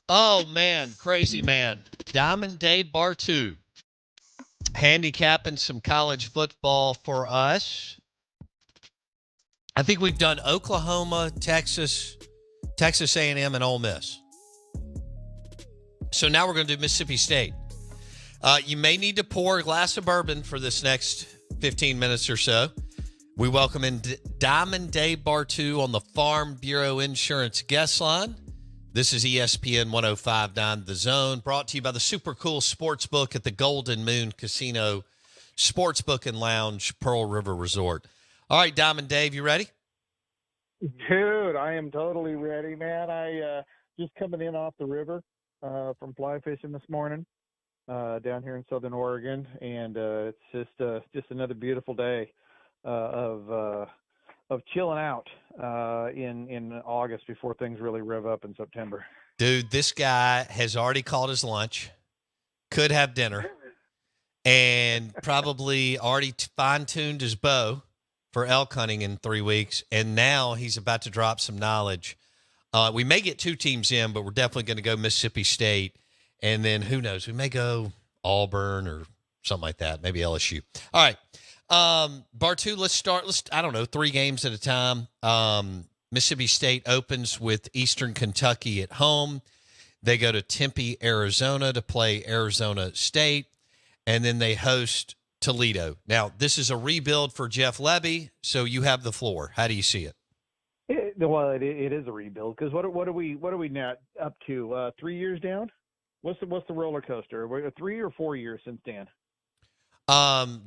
Oh, man, crazy man. Diamond Dade Bartoo handicapping some college football for us. I think we've done Oklahoma, Texas, Texas A&M, and Ole Miss. So now we're going to do Mississippi State. You may need to pour a glass of bourbon for this next 15 minutes or so. We welcome in Diamond Dade Bartoo on the Farm Bureau Insurance guest line. This is ESPN 105.9 The Zone, brought to you by the super cool sports book at the Golden Moon Casino Sportsbook and Lounge, Pearl River Resort. All right, Diamond Dave, you ready? Dude, I am totally ready, man. I just coming in off the river from fly fishing this morning down here in Southern Oregon, and it's just another beautiful day of chilling out in August before things really rev up in September. Dude, this guy has already caught his lunch, could have dinner, and probably already fine-tuned his bow for elk hunting in 3 weeks, and now he's about to drop some knowledge. We may get two teams in, but we're definitely going to go Mississippi State, and then who knows? We may go Auburn or something like that, maybe LSU. All right. Bartoo, let's start. I don't know, 3 games at a time. Mississippi State opens with Eastern Kentucky at home. They go to Tempe, Arizona to play Arizona State, and then they host Toledo. Now, this is a rebuild for Jeff Lebby, so you have the floor. How do you see it? It is a rebuild because what are we now up to? 3 years down? What's the roller coaster? We're 3 or 4 years since Dan.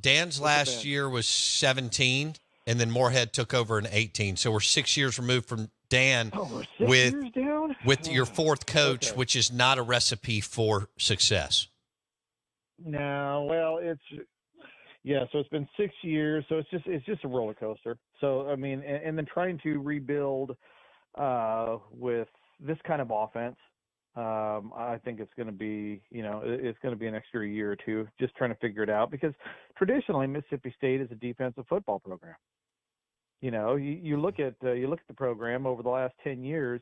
Dan's last year was 17, and then Moorhead took over in 18. So we're 6 years removed from Dan with your fourth coach, okay, which is not a recipe for success. No, well, so it's been 6 years, so it's just a roller coaster. So I mean, and then trying to rebuild with this kind of offense. I think it's going to be, it's going to be an extra year or two just trying to figure it out because traditionally Mississippi State is a defensive football program. You look at the program over the last 10 years,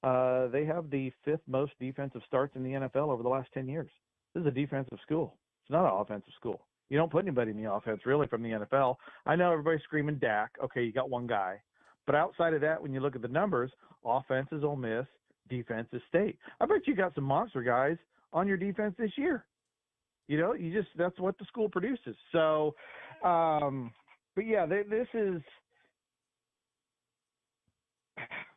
they have the 5th most defensive starts in the NFL over the last 10 years. This is a defensive school. It's not an offensive school. You don't put anybody in the offense really from the NFL. I know everybody's screaming Dak. Okay, you got one guy. But outside of that, when you look at the numbers, offense is Ole Miss, defense is State. I bet you got some monster guys on your defense this year. That's what the school produces. So, but yeah, this is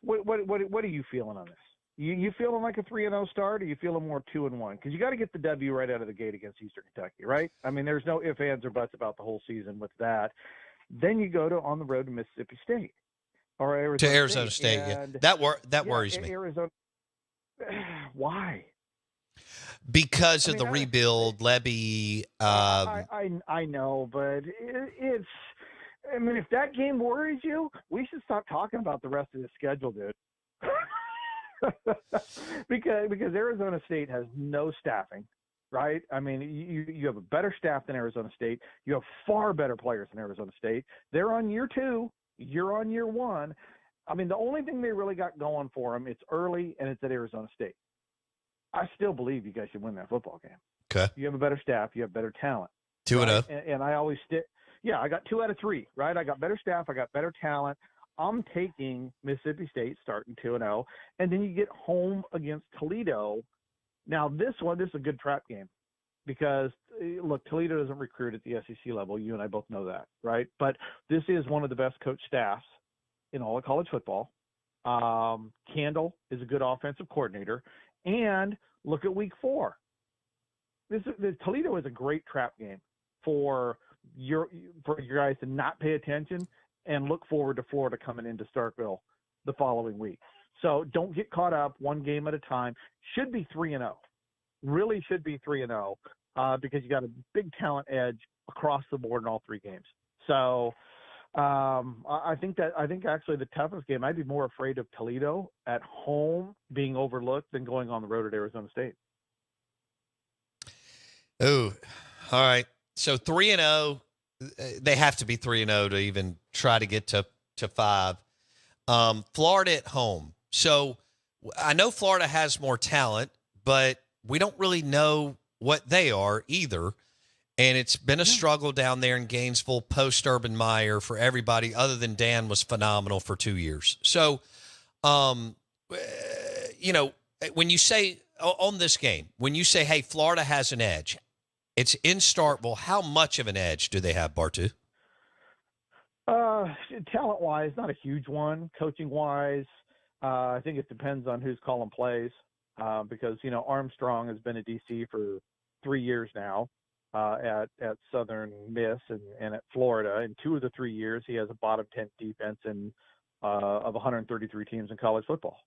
what are you feeling on this? You feeling like a 3-0 start, or you feeling more 2-1? Because you got to get the W right out of the gate against Eastern Kentucky, right? I mean, there's no ifs, ands, or buts about the whole season with that. Then you go on the road to Mississippi State or Arizona State. Yeah, that worries me. Arizona. Why? Because of the rebuild, Lebby. I know, but it's. I mean, if that game worries you, we should stop talking about the rest of the schedule, dude. because Arizona State has no staffing, right? I mean, you have a better staff than Arizona State. You have far better players than Arizona State. They're on year 2. You're on year 1. I mean, the only thing they really got going for them, it's early and it's at Arizona State. I still believe you guys should win that football game. Okay. You have a better staff. You have better talent. 2-0. Right? And I always stick. Yeah, I got 2 out of 3, right? I got better staff. I got better talent. I'm taking Mississippi State starting 2-0, and then you get home against Toledo. Now, this is a good trap game because, look, Toledo doesn't recruit at the SEC level. You and I both know that, right? But this is one of the best coach staffs in all of college football. Candle is a good offensive coordinator. And look at week 4. Toledo is a great trap game for your guys to not pay attention and look forward to Florida coming into Starkville the following week. So don't get caught up one game at a time. Should be 3-0. Really should be 3-0 because you got a big talent edge across the board in all 3 games. So I think actually the toughest game, I'd be more afraid of Toledo at home being overlooked than going on the road at Arizona State. Oh, all right. So 3-0, they have to be 3-0 to even try to get to 5. Florida at home. So I know Florida has more talent, but we don't really know what they are either. And it's been a struggle down there in Gainesville post Urban Meyer for everybody other than Dan was phenomenal for 2 years. So, you know, when you say on this game, when you say, hey, Florida has an edge, it's in Starkville. How much of an edge do they have, Bartoo? Talent-wise, not a huge one. Coaching-wise, I think it depends on who's calling plays because, you know, Armstrong has been a DC for 3 years now at Southern Miss and at Florida. In 2 of the 3 years, he has a bottom 10 defense of 133 teams in college football.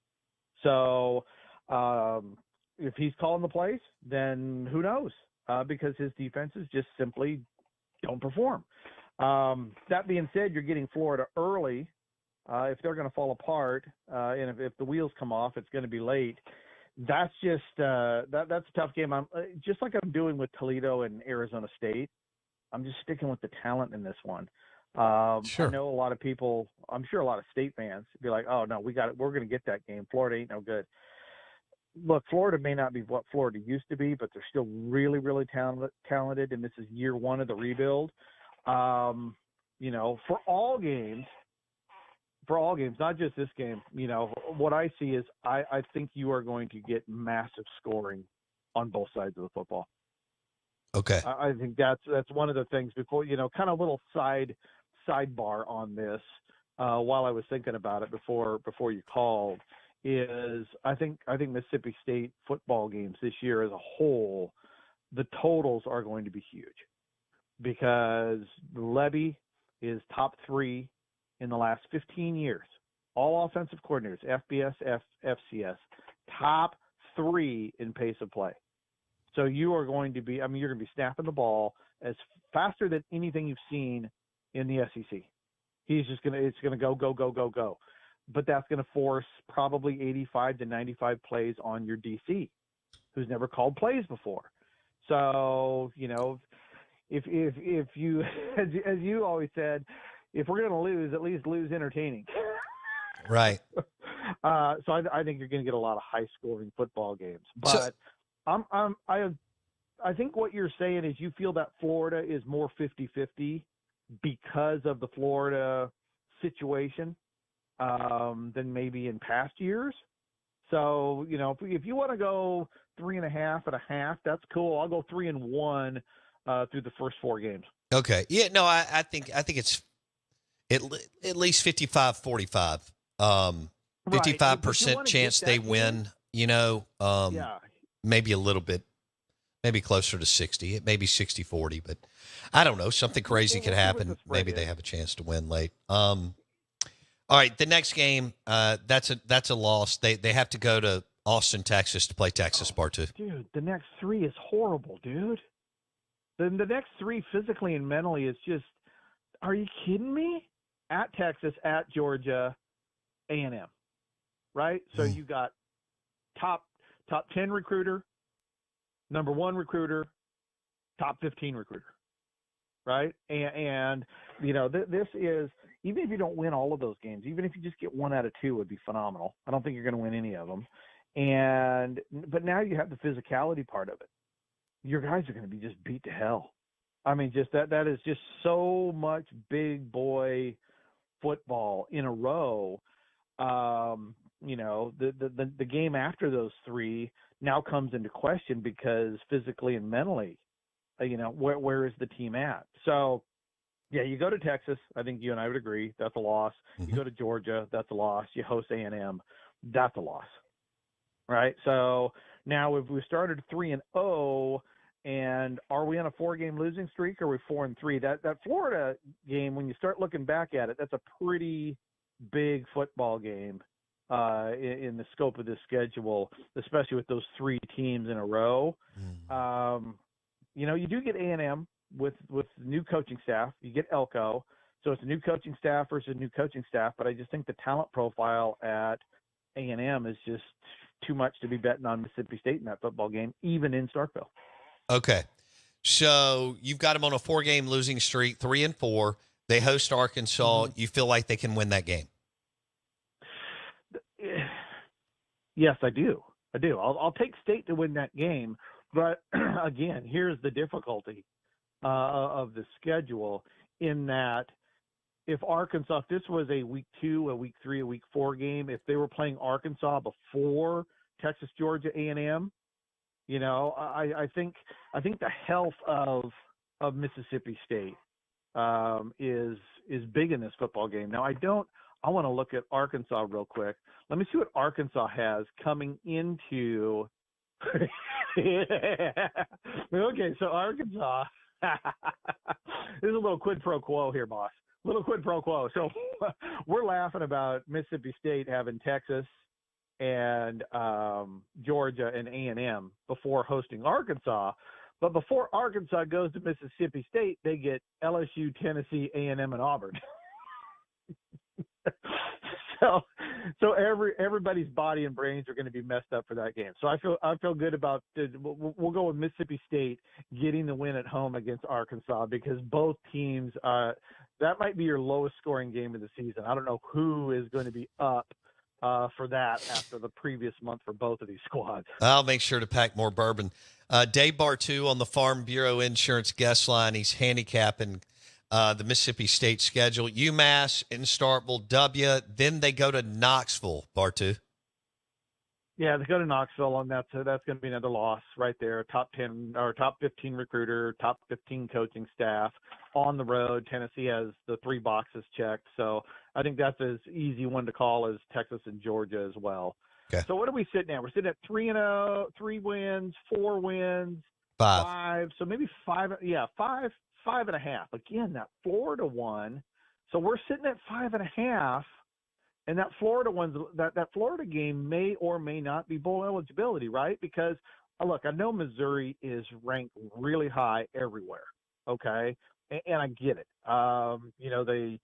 So if he's calling the plays, then who knows? Because his defenses just simply don't perform. That being said, you're getting Florida early. If they're going to fall apart, and if the wheels come off, it's going to be late. That's just that's a tough game. I'm just like I'm doing with Toledo and Arizona State. I'm just sticking with the talent in this one. Sure. I know a lot of people. I'm sure a lot of State fans be like, "Oh no, we got it. We're going to get that game. Florida ain't no good." Look, Florida may not be what Florida used to be, but they're still really, really talented, and this is year 1 of the rebuild. You know, for all games, not just this game, you know, what I see is I think you are going to get massive scoring on both sides of the football. Okay. I think that's one of the things before, you know, kind of a little sidebar on this while I was thinking about it before you called is I think Mississippi State football games this year as a whole, the totals are going to be huge because Lebby is top 3 in the last 15 years. All offensive coordinators, FBS, FCS, top 3 in pace of play. So you are going to be, you're going to be snapping the ball as faster than anything you've seen in the SEC. It's going to go. But that's going to force probably 85 to 95 plays on your DC, who's never called plays before. So, you know, if you, as you always said, if we're going to lose, at least lose entertaining. Right. So I think you're going to get a lot of high scoring football games. But I think what you're saying is you feel that Florida is more 50-50 because of the Florida situation than maybe in past years. So, you know, if you want to go 3.5 and a half, that's cool. I'll go 3-1 through the first 4 games. Okay. Yeah. No, I think it's at least 55-45. 55% chance they win. You know, maybe a little bit, maybe closer to 60. It may be 60-40, but I don't know. Something crazy could happen. Maybe they have a chance to win late. All right, the next game, that's a loss. They have to go to Austin, Texas to play Texas, Bartoo. Dude, the next 3 is horrible, dude. The next 3 physically and mentally is just, are you kidding me? At Texas, at Georgia, A&M, right? So you got top 10 recruiter, number 1 recruiter, top 15 recruiter, right? And you know, this is, even if you don't win all of those games, even if you just get 1 out of 2 would be phenomenal. I don't think you're going to win any of them. But now you have the physicality part of it. Your guys are going to be just beat to hell. I mean, just that is just so much big boy football in a row. You know, the game after those 3 now comes into question because physically and mentally, you know, where is the team at? So, yeah, you go to Texas. I think you and I would agree that's a loss. Mm-hmm. You go to Georgia, that's a loss. You host A&M, that's a loss, right? So now if we started 3-0, and are we on a 4-game losing streak, or are we 4-3? That Florida game, when you start looking back at it, that's a pretty big football game in the scope of this schedule, especially with those 3 teams in a row. Mm-hmm. You know, you do get A&M. With new coaching staff, you get Elko, so it's a new coaching staff versus a new coaching staff. But I just think the talent profile at A&M is just too much to be betting on Mississippi State in that football game, even in Starkville. Okay, so you've got them on a 4-game losing streak, 3-4. They host Arkansas. Mm-hmm. You feel like they can win that game? Yes, I do. I do. I'll take State to win that game, but again, here's the difficulty of the schedule in that if Arkansas, if this was a week 2, a week 3, a week 4 game, if they were playing Arkansas before Texas, Georgia, A&M, you know, I think the health of Mississippi State is big in this football game. Now I want to look at Arkansas real quick. Let me see what Arkansas has coming into. Okay, so Arkansas. This is a little quid pro quo here, boss. Little quid pro quo. So we're laughing about Mississippi State having Texas and Georgia and A&M before hosting Arkansas. But before Arkansas goes to Mississippi State, they get LSU, Tennessee, A&M, and Auburn. So everybody's body and brains are going to be messed up for that game. So I feel good about we'll go with Mississippi State getting the win at home against Arkansas, because both teams that might be your lowest scoring game of the season. I don't know who is going to be up for that after the previous month for both of these squads. I'll make sure to pack more bourbon. Dave Bartoo on the Farm Bureau Insurance guest line. He's handicapping the Mississippi State schedule. UMass in Starkville, W. Then they go to Knoxville, Bartoo. Yeah, they go to Knoxville, and that's going to be another loss right there. Top 10 or top 15 recruiter, top 15 coaching staff on the road. Tennessee has the 3 boxes checked, so I think that's as easy one to call as Texas and Georgia as well. Okay. So what are we sitting at? We're sitting at 3-0, 3 wins, 4 wins, 5. So maybe 5. Yeah, 5.5. Again, that Florida one. So we're sitting at 5.5. And that Florida that Florida game may or may not be bowl eligibility, right? Because look, I know Missouri is ranked really high everywhere, okay, and I get it. You know, they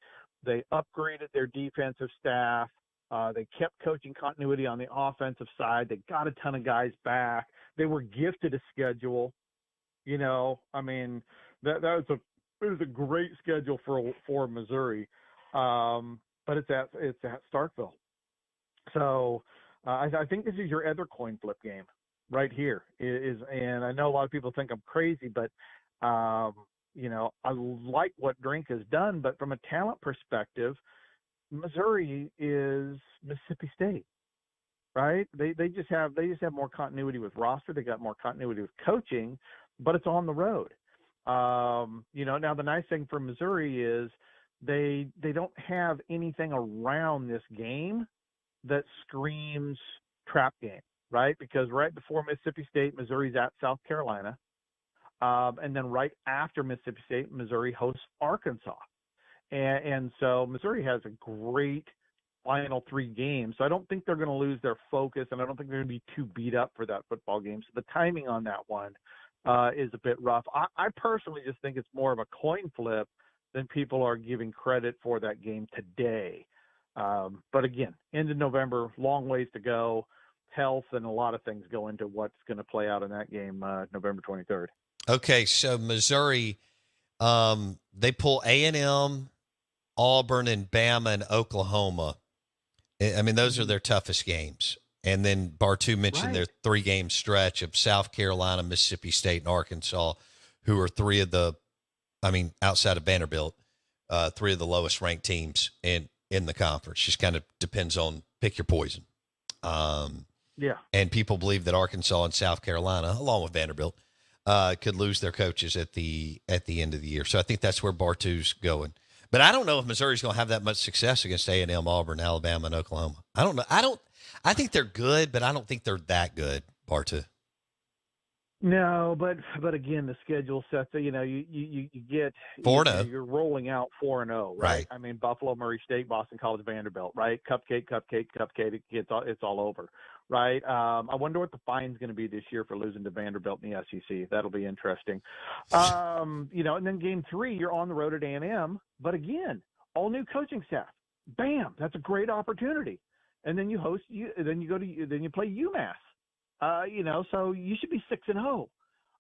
upgraded their defensive staff. They kept coaching continuity on the offensive side. They got a ton of guys back. They were gifted a schedule. You know, I mean, it was a great schedule for Missouri. But it's at Starkville. So I think this is your other coin flip game right here. And I know a lot of people think I'm crazy, but you know, I like what Drink has done. But from a talent perspective, Missouri is Mississippi State, right? They just have more continuity with roster. They got more continuity with coaching, but it's on the road. You know, now the nice thing for Missouri is they don't have anything around this game that screams trap game, right? Because right before Mississippi State, Missouri's at South Carolina. And then right after Mississippi State, Missouri hosts Arkansas. And so Missouri has a great final 3 games. So I don't think they're going to lose their focus, and I don't think they're going to be too beat up for that football game. So the timing on that one is a bit rough. I personally just think it's more of a coin flip than people are giving credit for that game today. But again, end of November, long ways to go. Health and a lot of things go into what's going to play out in that game November 23rd. Okay, so Missouri, they pull A&M, Auburn, and Bama and Oklahoma. I mean, those are their toughest games. And then Bartoo mentioned their 3-game stretch of South Carolina, Mississippi State, and Arkansas, who are 3 of the, outside of Vanderbilt, 3 of the lowest ranked teams in the conference. Just kind of depends on pick your poison. Yeah. And people believe that Arkansas and South Carolina, along with Vanderbilt, could lose their coaches at the end of the year. So I think that's where Bartoo's going. But I don't know if Missouri's going to have that much success against A&M, Auburn, Alabama, and Oklahoma. I don't know. I think they're good, but I don't think they're that good, Bartoo. No, but again, the schedule sets. You know, you get 4-0. You're rolling out 4-0, right? I mean, Buffalo, Murray State, Boston College, Vanderbilt, right? Cupcake. It's all over, right? I wonder what the fine's going to be this year for losing to Vanderbilt in the SEC. That'll be interesting. You know, and then game 3, you're on the road at A&M, but again, all new coaching staff. Bam, that's a great opportunity. And then you play UMass. You know, so you should be 6-0.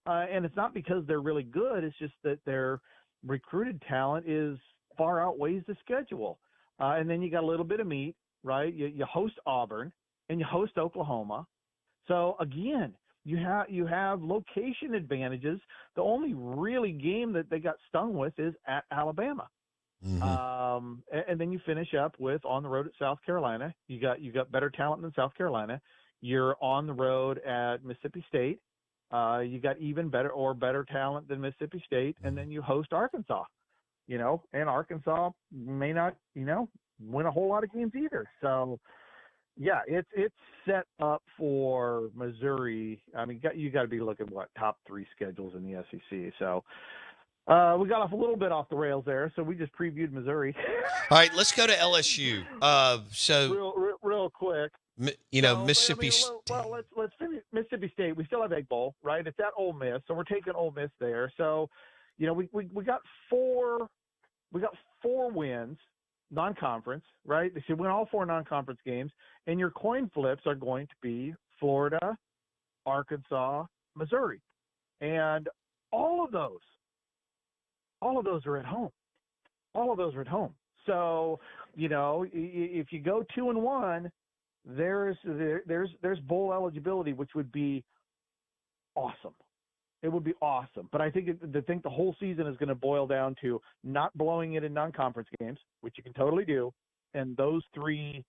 And it's not because they're really good. It's just that their recruited talent is far outweighs the schedule. And then you got a little bit of meat, right? You host Auburn and you host Oklahoma. So again, you have location advantages. The only really game that they got stung with is at Alabama. And then you finish up with on the road at South Carolina. You got better talent than South Carolina. You're on the road at Mississippi State. You got even better talent than Mississippi State, and then you host Arkansas. And Arkansas may not, win a whole lot of games either. So, yeah, it's set up for Missouri. I mean, you got to be looking top 3 schedules in the SEC. So, we got off a little bit off the rails there, so we just previewed Missouri. All right, let's go to LSU. Real quick. Mississippi. Let's finish Mississippi State. We still have Egg Bowl, right? It's at Ole Miss, so we're taking Ole Miss there. So, we got 4 wins, non-conference, right? They should win all 4 non-conference games, and your coin flips are going to be Florida, Arkansas, Missouri, and all of those are at home. All of those are at home. So, if you go 2-1, there's bowl eligibility, which would be awesome. It would be awesome. But I think the whole season is going to boil down to not blowing it in non-conference games, which you can totally do, and those 3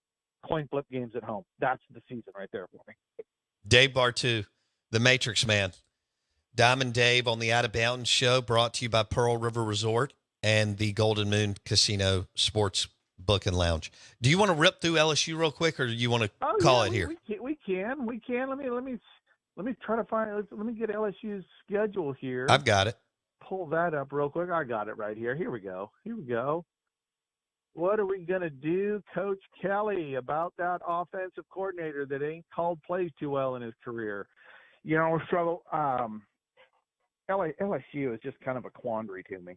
coin flip games at home. That's the season right there for me. Dave Bartoo, the Matrix Man. Diamond Dave on the Out of Bounds Show, brought to you by Pearl River Resort and the Golden Moon Casino Sports Book and Lounge. Do you want to rip through LSU real quick, or do you want to call it here? We can. Let me try to find. Let me get LSU's schedule here. I've got it. Pull that up real quick. I got it right here. Here we go. What are we gonna do, Coach Kelly, about that offensive coordinator that ain't called plays too well in his career? So LSU is just kind of a quandary to me,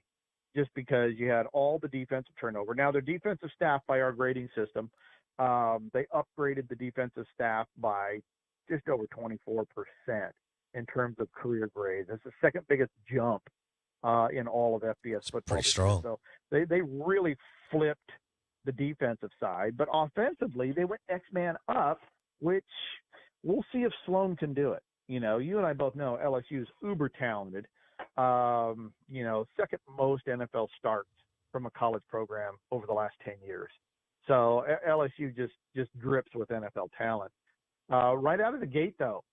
just because you had all the defensive turnover. Now, their defensive staff, by our grading system, they upgraded the defensive staff by just over 24% in terms of career grades. That's the second biggest jump in all of FBS football. Pretty strong. So they really flipped the defensive side. But offensively, they went X-Man up, which we'll see if Sloan can do it. You and I both know LSU is uber talented. Second most NFL starts from a college program over the last 10 years. So LSU just drips with NFL talent. Right out of the gate, though,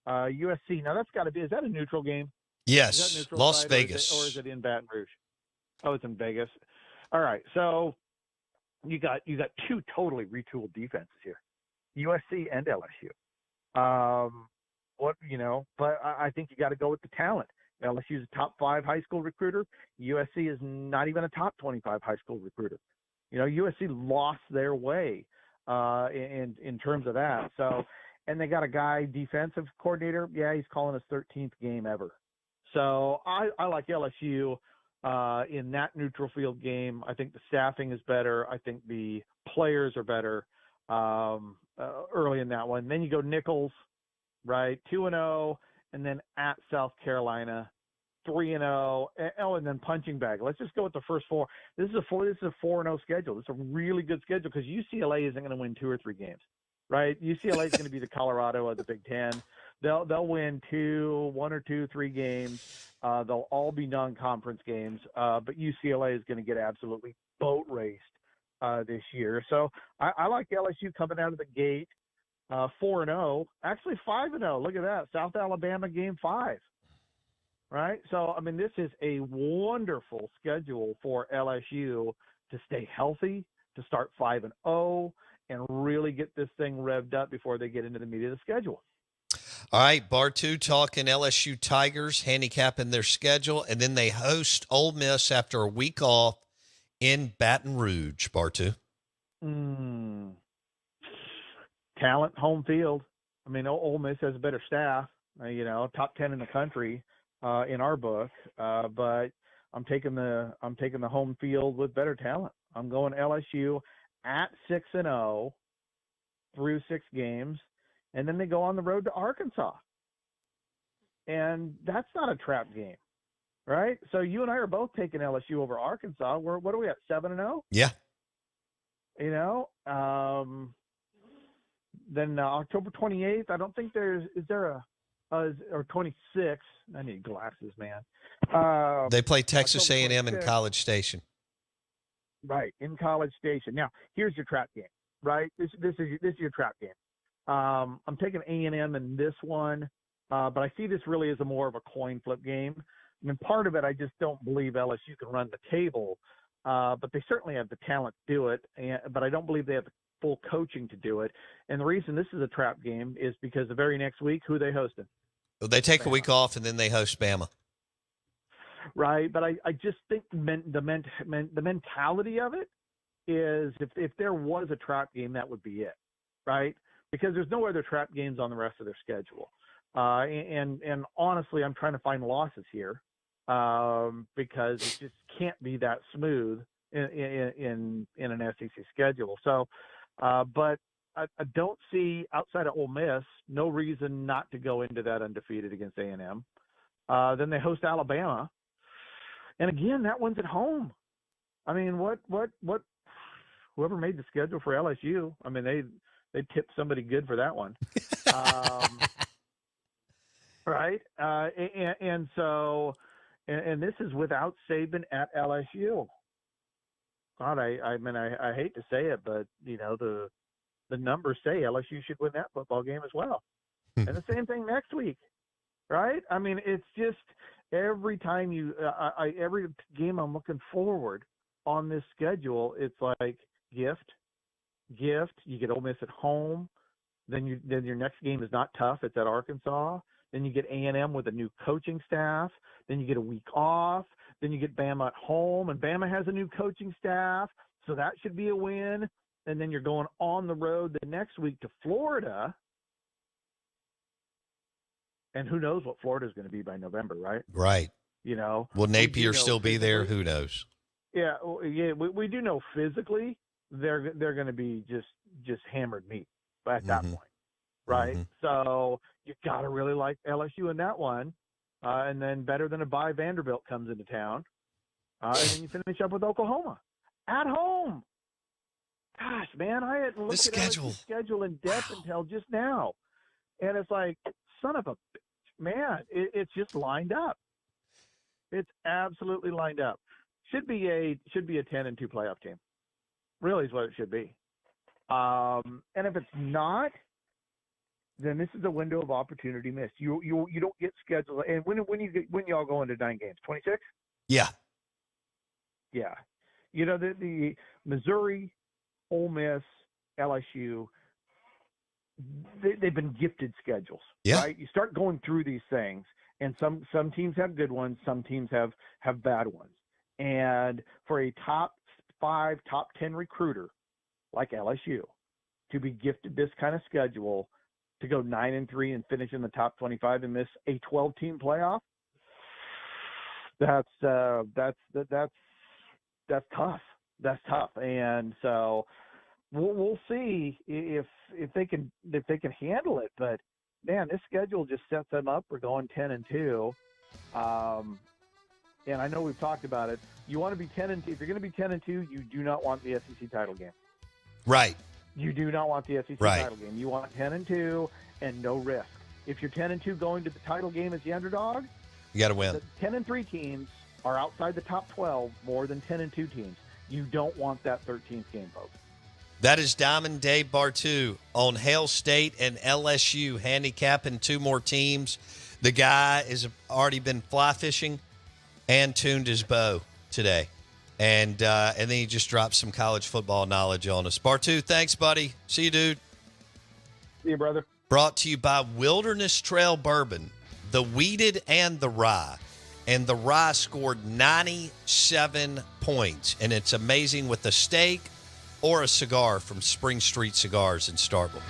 USC. Now, that's got to be – is that a neutral game? Yes, neutral Las site, Vegas. Or is it in Baton Rouge? Oh, it's in Vegas. All right, so you got 2 totally retooled defenses here, USC and LSU. But I think you got to go with the talent. LSU is a top 5 high school recruiter. USC is not even a top 25 high school recruiter. USC lost their way in terms of that. So, and they got a guy, defensive coordinator. Yeah, he's calling his 13th game ever. So I like LSU in that neutral field game. I think the staffing is better. I think the players are better early in that one. Then you go Nichols, right, 2-0, and then at South Carolina, 3-0. And then punching bag. Let's just go with the first 4. This is a 4-0 schedule. It's a really good schedule because UCLA isn't going to win 2 or 3 games, right? UCLA is going to be the Colorado of the Big Ten. They'll win 1 or 2, 3 games. They'll all be non-conference games. But UCLA is going to get absolutely boat raced this year. So I like LSU coming out of the gate. 4-0, actually 5-0. Look at that. South Alabama game 5, right? So, this is a wonderful schedule for LSU to stay healthy, to start 5-0, and really get this thing revved up before they get into the meat of the schedule. All right, Bartoo talking LSU Tigers, handicapping their schedule, and then they host Ole Miss after a week off in Baton Rouge, Bartoo. Talent, home field. Ole Miss has a better staff, top 10 in the country in our book. But I'm taking the home field with better talent. I'm going LSU at 6-0 through 6 games, and then they go on the road to Arkansas. And that's not a trap game, right? So you and I are both taking LSU over Arkansas. What are we at, 7-0? Yeah. then October 28th. I don't think is there or 26th. I need glasses, man. They play Texas October A&M in 26th. College Station. Right, in College Station. Now, here's your trap game, right? This is your trap game. I'm taking A&M in this one, but I see this really as more of a coin flip game. I mean, part of it, I just don't believe LSU can run the table, but they certainly have the talent to do it. But I don't believe they have the full coaching to do it. And the reason this is a trap game is because the very next week, who are they hosting? They take Bama. a week off, and then they host Bama. Right, but I just think the mentality of it is if there was a trap game, that would be it, right? Because there's no other trap games on the rest of their schedule. And honestly, I'm trying to find losses here because it just can't be that smooth in an SEC schedule. So, but I don't see, outside of Ole Miss, no reason not to go into that undefeated against A&M. Then they host Alabama. And again, that one's at home. I mean, whoever made the schedule for LSU, I mean, they tipped somebody good for that one. Right. And so this is without Saban at LSU. God, I mean, I hate to say it, but you know, the numbers say LSU should win that football game as well. And the same thing next week. Right. I mean, it's just every time every game I'm looking forward on this schedule, it's like gift. You get Ole Miss at home. Then your next game is not tough. It's at Arkansas. Then you get A&M with a new coaching staff. Then you get a week off. Then you get Bama at home, and Bama has a new coaching staff, so that should be a win. And then you're going on the road the next week to Florida. And who knows what Florida is going to be by November, right? Right. You know. Will Napier still be there? Who knows? Yeah, we do know physically they're going to be just hammered meat at that point, right? So you got to really like LSU in that one, and then better than a bye, Vanderbilt comes into town, and then you finish up with Oklahoma at home. Gosh, man, I hadn't looked at LSU's schedule in depth until just now, and it's like, son of a man, it's just lined up. It's absolutely lined up. Should be a 10-2 playoff team. Really is what it should be. And if it's not, then this is a window of opportunity missed. You don't get scheduled. And when y'all go into 9 games, 26? Yeah. Yeah. You know, the Missouri, Ole Miss, LSU, they've been gifted schedules. Yeah. Right? You start going through these things, and some teams have good ones, some teams have bad ones. And for a top 5, top 10 recruiter like LSU to be gifted this kind of schedule, to go 9-3 and finish in the top 25 and miss a 12-team playoff, that's tough. That's tough. And so we'll see if they can handle it. But man, this schedule just sets them up for going 10-2. And I know we've talked about it. You want to be 10-2. If you're going to be 10-2, you do not want the SEC title game. Right. You do not want the SEC title game. You want 10-2 and no risk. If you're 10-2 going to the title game as the underdog, you got to win. The 10-3 teams are outside the top 12 more than 10-2 teams. You don't want that 13th game, folks. That is Diamond Dave Bartoo on Hail State and LSU handicapping 2 more teams. The guy has already been fly fishing and tuned his bow today. And then he just dropped some college football knowledge on us. Bartoo, thanks, buddy. See you, dude. See you, brother. Brought to you by Wilderness Trail Bourbon, the weeded and the rye. And the rye scored 97 points. And it's amazing with a steak or a cigar from Spring Street Cigars in Starkville.